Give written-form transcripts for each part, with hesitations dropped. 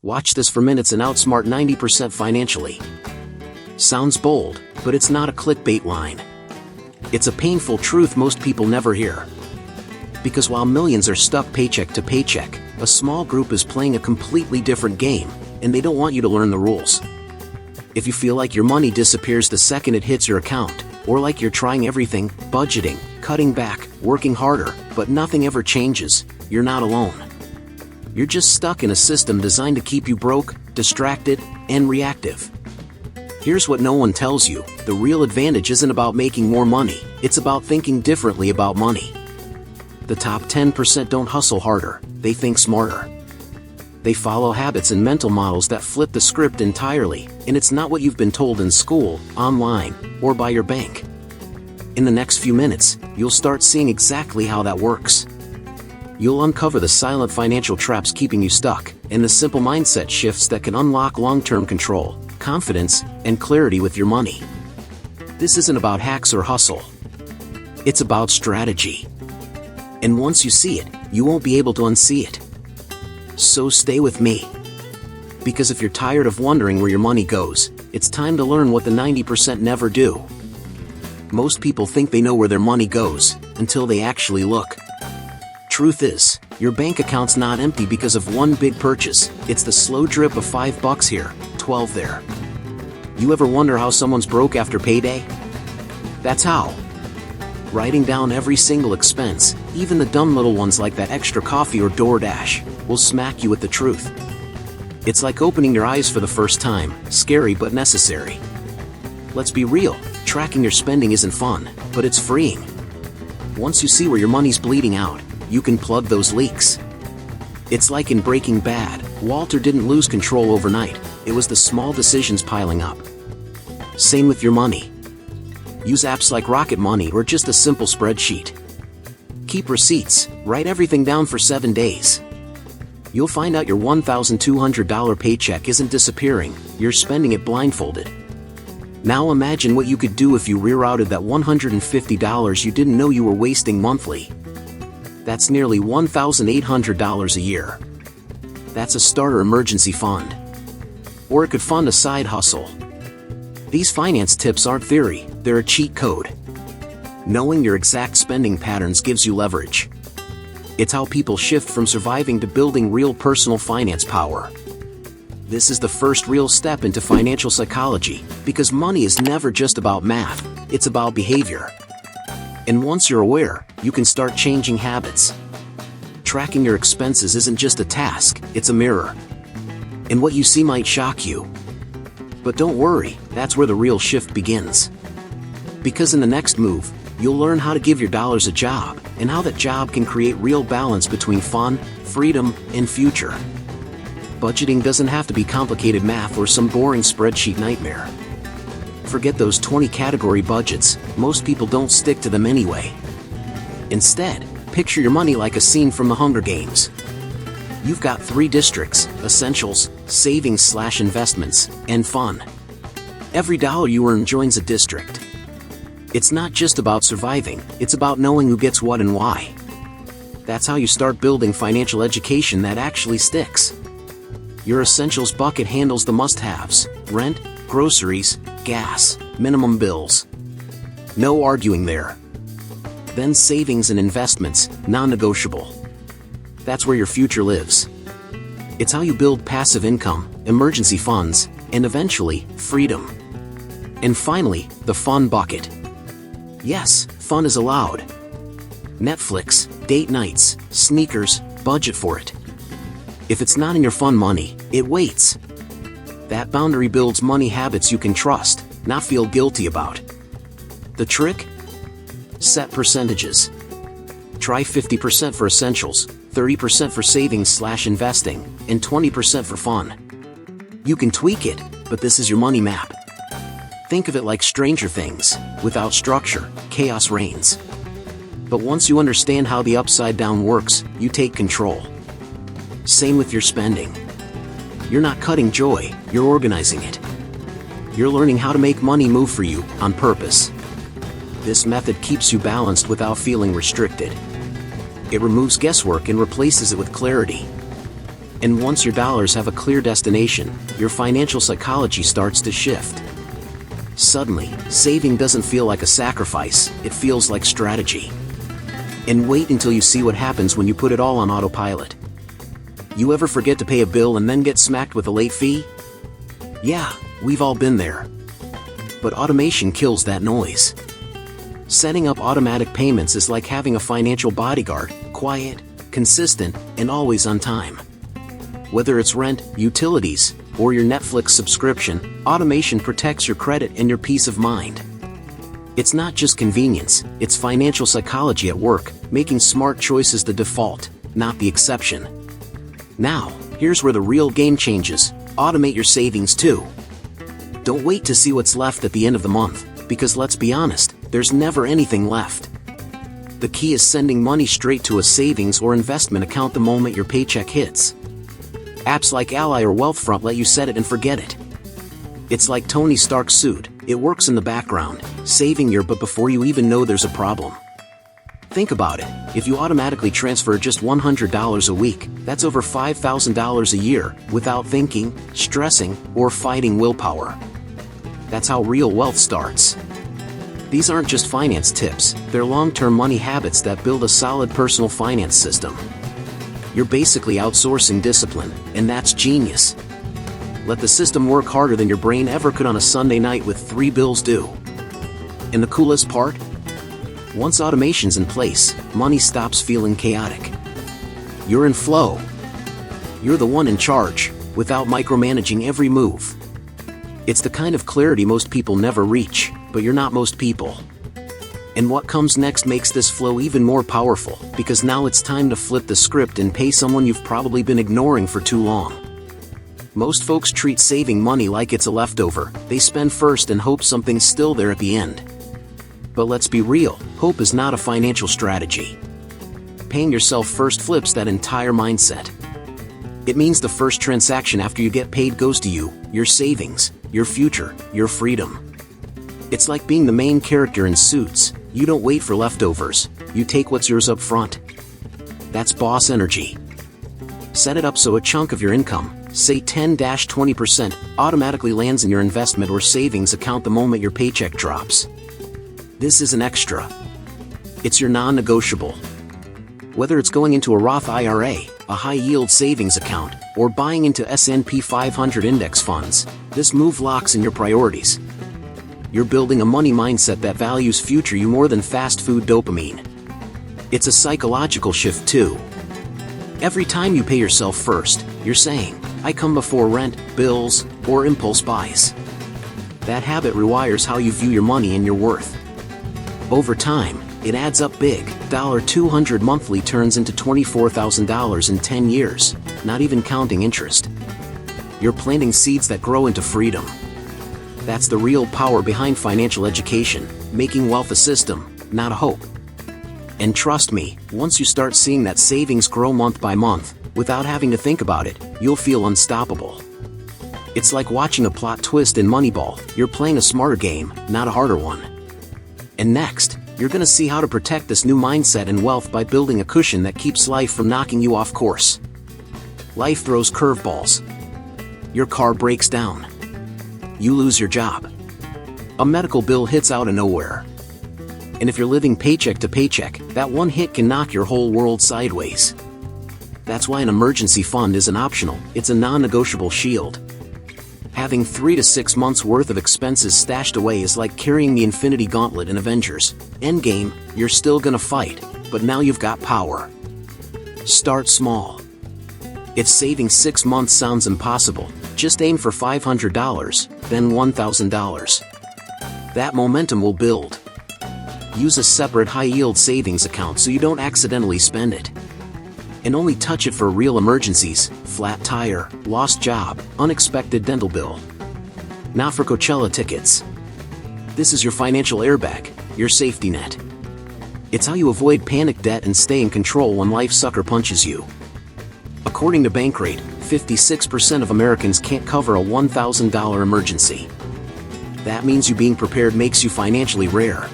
Watch this for minutes and outsmart 90% financially. Sounds bold, but it's not a clickbait line. It's a painful truth most people never hear. Because while millions are stuck paycheck to paycheck, a small group is playing a completely different game, and they don't want you to learn the rules. If you feel like your money disappears the second it hits your account, or like you're trying everything, budgeting, cutting back, working harder, but nothing ever changes, you're not alone. You're just stuck in a system designed to keep you broke, distracted, and reactive. Here's what no one tells you: the real advantage isn't about making more money, it's about thinking differently about money. The top 10% don't hustle harder, they think smarter. They follow habits and mental models that flip the script entirely, and it's not what you've been told in school, online, or by your bank. In the next few minutes, you'll start seeing exactly how that works. You'll uncover the silent financial traps keeping you stuck, and the simple mindset shifts that can unlock long-term control, confidence, and clarity with your money. This isn't about hacks or hustle. It's about strategy. And once you see it, you won't be able to unsee it. So stay with me. Because if you're tired of wondering where your money goes, it's time to learn what the 90% never do. Most people think they know where their money goes, until they actually look. Truth is, your bank account's not empty because of one big purchase, it's the slow drip of $5 here, $12 there. You ever wonder how someone's broke after payday? That's how. Writing down every single expense, even the dumb little ones like that extra coffee or DoorDash, will smack you with the truth. It's like opening your eyes for the first time, scary but necessary. Let's be real, tracking your spending isn't fun, but it's freeing. Once you see where your money's bleeding out, you can plug those leaks. It's like in Breaking Bad, Walter didn't lose control overnight, it was the small decisions piling up. Same with your money. Use apps like Rocket Money or just a simple spreadsheet. Keep receipts, write everything down for 7 days. You'll find out your $1,200 paycheck isn't disappearing, you're spending it blindfolded. Now imagine what you could do if you rerouted that $150 you didn't know you were wasting monthly. That's nearly $1,800 a year. That's a starter emergency fund. Or it could fund a side hustle. These finance tips aren't theory, they're a cheat code. Knowing your exact spending patterns gives you leverage. It's how people shift from surviving to building real personal finance power. This is the first real step into financial psychology, because money is never just about math, it's about behavior. And once you're aware, you can start changing habits. Tracking your expenses isn't just a task, it's a mirror. And what you see might shock you. But don't worry, that's where the real shift begins. Because in the next move, you'll learn how to give your dollars a job, and how that job can create real balance between fun, freedom, and future. Budgeting doesn't have to be complicated math or some boring spreadsheet nightmare. Forget those 20-category budgets, most people don't stick to them anyway. Instead, picture your money like a scene from the Hunger Games. You've got 3 districts: essentials, savings/investments, and fun. Every dollar you earn joins a district. It's not just about surviving, it's about knowing who gets what and why. That's how you start building financial education that actually sticks. Your essentials bucket handles the must-haves: rent, groceries, gas, minimum bills. No arguing there. Then savings and investments, non-negotiable. That's where your future lives. It's how you build passive income, emergency funds, and eventually, freedom. And finally, the fun bucket. Yes, fun is allowed. Netflix, date nights, sneakers, budget for it. If it's not in your fun money, it waits. That boundary builds money habits you can trust, not feel guilty about. The trick? Set percentages. Try 50% for essentials, 30% for savings/investing, and 20% for fun. You can tweak it, but this is your money map. Think of it like Stranger Things. Without structure, chaos reigns. But once you understand how the upside down works, you take control. Same with your spending. You're not cutting joy, you're organizing it. You're learning how to make money move for you, on purpose. This method keeps you balanced without feeling restricted. It removes guesswork and replaces it with clarity. And once your dollars have a clear destination, your financial psychology starts to shift. Suddenly, saving doesn't feel like a sacrifice, it feels like strategy. And wait until you see what happens when you put it all on autopilot. You ever forget to pay a bill and then get smacked with a late fee? Yeah, we've all been there. But automation kills that noise. Setting up automatic payments is like having a financial bodyguard, quiet, consistent, and always on time. Whether it's rent, utilities, or your Netflix subscription, automation protects your credit and your peace of mind. It's not just convenience, it's financial psychology at work, making smart choices the default, not the exception. Now, here's where the real game changes: automate your savings too. Don't wait to see what's left at the end of the month, because let's be honest, there's never anything left. The key is sending money straight to a savings or investment account the moment your paycheck hits. Apps like Ally or Wealthfront let you set it and forget it. It's like Tony Stark's suit, it works in the background, saving your butt before you even know there's a problem. Think about it, if you automatically transfer just $100 a week, that's over $5,000 a year, without thinking, stressing, or fighting willpower. That's how real wealth starts. These aren't just finance tips, they're long-term money habits that build a solid personal finance system. You're basically outsourcing discipline, and that's genius. Let the system work harder than your brain ever could on a Sunday night with 3 bills due. And the coolest part? Once automation's in place, money stops feeling chaotic. You're in flow. You're the one in charge, without micromanaging every move. It's the kind of clarity most people never reach, but you're not most people. And what comes next makes this flow even more powerful, because now it's time to flip the script and pay someone you've probably been ignoring for too long. Most folks treat saving money like it's a leftover, they spend first and hope something's still there at the end. But let's be real, hope is not a financial strategy. Paying yourself first flips that entire mindset. It means the first transaction after you get paid goes to you, your savings, your future, your freedom. It's like being the main character in Suits. You don't wait for leftovers, you take what's yours up front. That's boss energy. Set it up so a chunk of your income, say 10-20%, automatically lands in your investment or savings account the moment your paycheck drops. This isn't extra. It's your non-negotiable. Whether it's going into a Roth IRA, a high-yield savings account, or buying into S&P 500 index funds, this move locks in your priorities. You're building a money mindset that values future you more than fast food dopamine. It's a psychological shift too. Every time you pay yourself first, you're saying, I come before rent, bills, or impulse buys. That habit rewires how you view your money and your worth. Over time, it adds up big. $200 monthly turns into $24,000 in 10 years, not even counting interest. You're planting seeds that grow into freedom. That's the real power behind financial education, making wealth a system, not a hope. And trust me, once you start seeing that savings grow month by month, without having to think about it, you'll feel unstoppable. It's like watching a plot twist in Moneyball. You're playing a smarter game, not a harder one. And next, you're gonna see how to protect this new mindset and wealth by building a cushion that keeps life from knocking you off course. Life throws curveballs. Your car breaks down. You lose your job. A medical bill hits out of nowhere. And if you're living paycheck to paycheck, that one hit can knock your whole world sideways. That's why an emergency fund isn't optional, it's a non-negotiable shield. Having 3 to 6 months worth of expenses stashed away is like carrying the Infinity Gauntlet in Avengers. Endgame, you're still gonna fight, but now you've got power. Start small. If saving 6 months sounds impossible, just aim for $500, then $1,000. That momentum will build. Use a separate high-yield savings account so you don't accidentally spend it. And only touch it for real emergencies, flat tire, lost job, unexpected dental bill. Not for Coachella tickets. This is your financial airbag, your safety net. It's how you avoid panic debt and stay in control when life sucker punches you. According to Bankrate, 56% of Americans can't cover a $1,000 emergency. That means you being prepared makes you financially rare.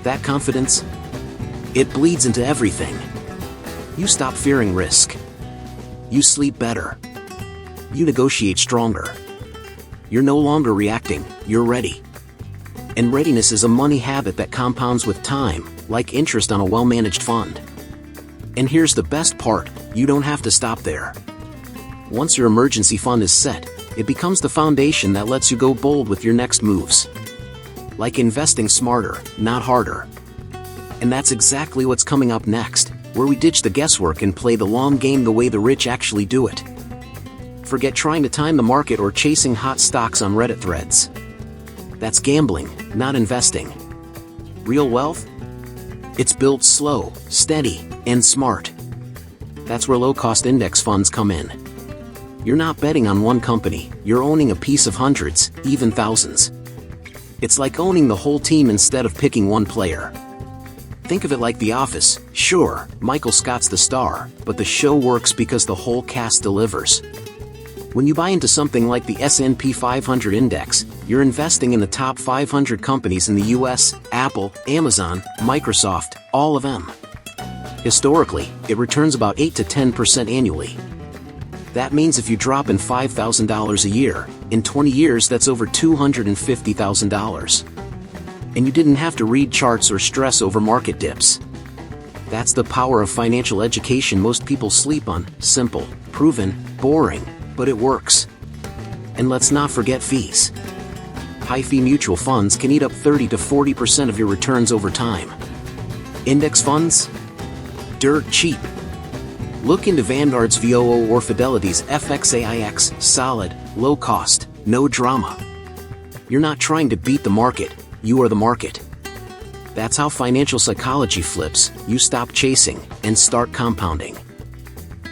That confidence? It bleeds into everything. You stop fearing risk. You sleep better. You negotiate stronger. You're no longer reacting, you're ready. And readiness is a money habit that compounds with time, like interest on a well-managed fund. And here's the best part, you don't have to stop there. Once your emergency fund is set, it becomes the foundation that lets you go bold with your next moves. Like investing smarter, not harder. And that's exactly what's coming up next, where we ditch the guesswork and play the long game the way the rich actually do it. Forget trying to time the market or chasing hot stocks on Reddit threads. That's gambling, not investing. Real wealth? It's built slow, steady, and smart. That's where low-cost index funds come in. You're not betting on one company, you're owning a piece of hundreds, even thousands. It's like owning the whole team instead of picking one player. Think of it like The Office. Sure, Michael Scott's the star, but the show works because the whole cast delivers. When you buy into something like the S&P 500 index, you're investing in the top 500 companies in the US, Apple, Amazon, Microsoft, all of them. Historically, it returns about 8 to 10% annually. That means if you drop in $5,000 a year, in 20 years that's over $250,000. And you didn't have to read charts or stress over market dips. That's the power of financial education most people sleep on. Simple, proven, boring, but it works. And let's not forget fees. High-fee mutual funds can eat up 30 to 40% of your returns over time. Index funds? Dirt cheap. Look into Vanguard's VOO or Fidelity's FXAIX, solid, low cost, no drama. You're not trying to beat the market, you are the market. That's how financial psychology flips, you stop chasing and start compounding.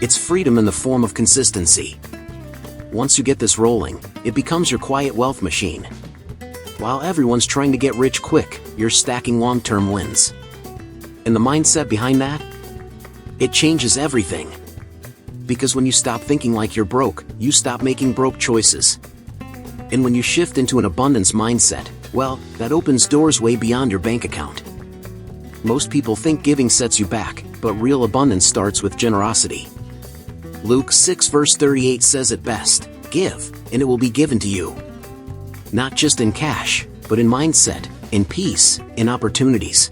It's freedom in the form of consistency. Once you get this rolling, it becomes your quiet wealth machine. While everyone's trying to get rich quick, you're stacking long-term wins. And the mindset behind that? It changes everything. Because when you stop thinking like you're broke, you stop making broke choices. And when you shift into an abundance mindset, well, that opens doors way beyond your bank account. Most people think giving sets you back, but real abundance starts with generosity. Luke 6 verse 38 says it best, "Give, and it will be given to you." Not just in cash, but in mindset, in peace, in opportunities.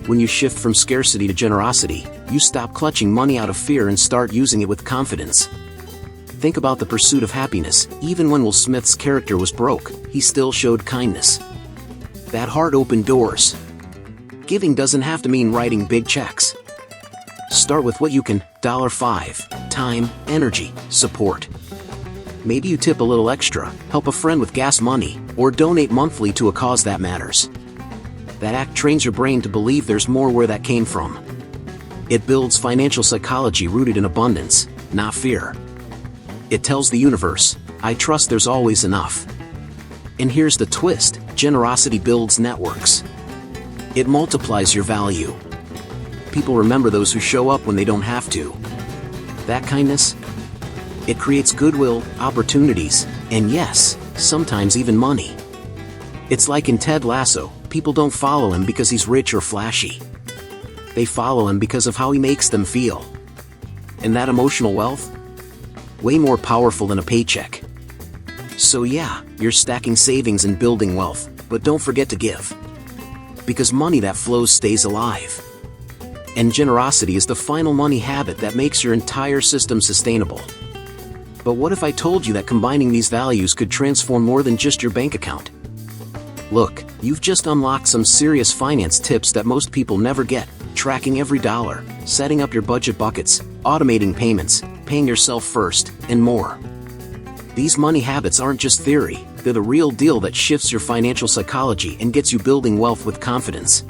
When you shift from scarcity to generosity, you stop clutching money out of fear and start using it with confidence. Think about The Pursuit of Happiness. Even when Will Smith's character was broke, he still showed kindness. That heart opened doors. Giving doesn't have to mean writing big checks. Start with what you can, $5, time, energy, support. Maybe you tip a little extra, help a friend with gas money, or donate monthly to a cause that matters. That act trains your brain to believe there's more where that came from. It builds financial psychology rooted in abundance, not fear. It tells the universe, I trust there's always enough. And here's the twist, generosity builds networks. It multiplies your value. People remember those who show up when they don't have to. That kindness? It creates goodwill, opportunities, and yes, sometimes even money. It's like in Ted Lasso, people don't follow him because he's rich or flashy. They follow him because of how he makes them feel. And that emotional wealth? Way more powerful than a paycheck. So yeah, you're stacking savings and building wealth, but don't forget to give. Because money that flows stays alive. And generosity is the final money habit that makes your entire system sustainable. But what if I told you that combining these values could transform more than just your bank account? Look, you've just unlocked some serious finance tips that most people never get. Tracking every dollar, setting up your budget buckets, automating payments, paying yourself first, and more. These money habits aren't just theory, they're the real deal that shifts your financial psychology and gets you building wealth with confidence.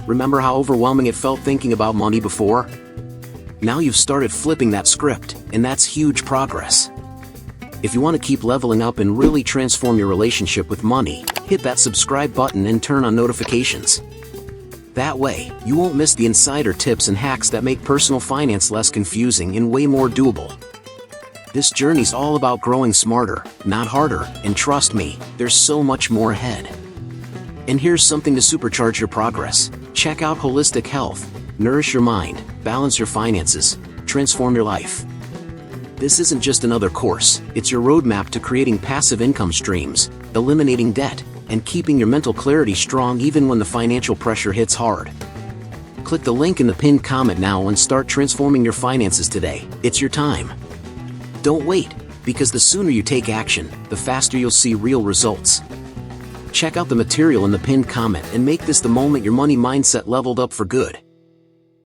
Remember how overwhelming it felt thinking about money before? Now you've started flipping that script, and that's huge progress. If you want to keep leveling up and really transform your relationship with money, hit that subscribe button and turn on notifications. That way, you won't miss the insider tips and hacks that make personal finance less confusing and way more doable. This journey's all about growing smarter, not harder, and trust me, there's so much more ahead. And here's something to supercharge your progress. Check out Holistic Health. Nourish your mind, balance your finances, transform your life. This isn't just another course, it's your roadmap to creating passive income streams, eliminating debt, and keeping your mental clarity strong even when the financial pressure hits hard. Click the link in the pinned comment now and start transforming your finances today. It's your time. Don't wait, because the sooner you take action, the faster you'll see real results. Check out the material in the pinned comment and make this the moment your money mindset leveled up for good.